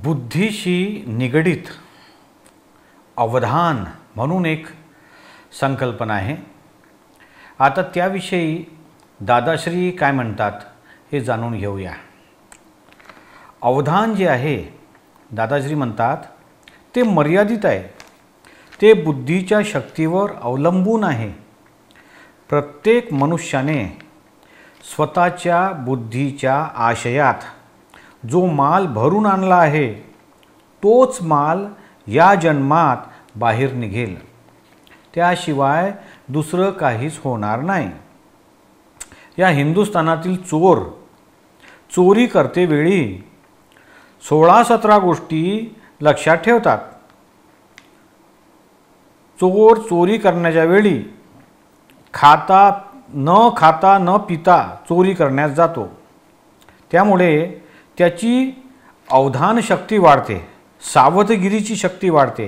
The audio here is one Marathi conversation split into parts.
बुद्धीशी निगडित अवधान म्हणून एक संकल्पना आहे। आता त्याविषयी दादाश्री काय म्हणतात हे जाणून घेऊया। अवधान जे आहे, दादाश्री म्हणतात ते मर्यादित आहे, ते बुद्धीच्या शक्तीवर अवलंबून आहे। प्रत्येक मनुष्याने स्वतःच्या बुद्धीच्या आशयात जो माल भरून आणला आहे तोच माल या जन्मात बाहेर निघेल, त्याशिवाय दुसरं काहीच होणार नाही। या हिंदुस्थानातील चोर चोरी करतेवेळी 16-17 गोष्टी लक्षात ठेवतात। चोर चोरी करण्याच्या वेळी खाता न पिता चोरी करण्यास जातो, त्यामुळे त्याची अवधान शक्ती वाढते, सावधगिरीची शक्ती वाढते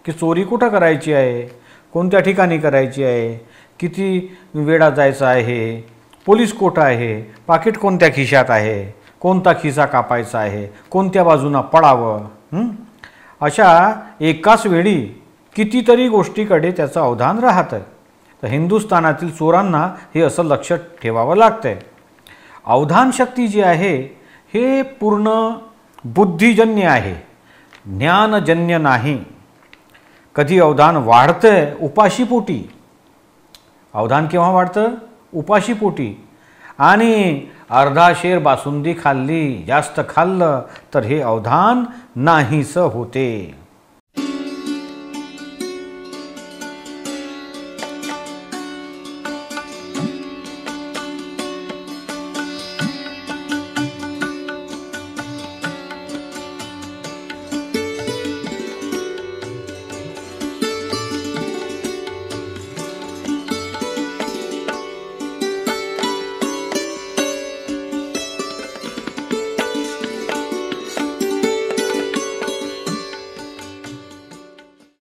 की चोरी कुठं करायची आहे, कोणत्या ठिकाणी करायची आहे, किती वेळा जायचं आहे, पोलीस कोठं आहे, पाकिट कोणत्या खिशात आहे, कोणता खिसा कापायचा आहे, कोणत्या बाजूने पळावं। अशा एकाच वेळी कितीतरी गोष्टीकडे त्याचं अवधान राहतं। तर हिंदुस्थानातील चोरांना हे असं लक्ष ठेवावं लागतं। अवधान शक्ती जी आहे हे पूर्ण बुद्धिजन्य आहे, ज्ञानजन्य नाही। कधी अवधान वाढतं उपाशीपोटी, अवधान केव्हा वाढतं? उपाशीपोटी। आणि अर्धा शेर बासुंदी खाल्ली, जास्त खाल्लं तर हे अवधान नाहीसं होते।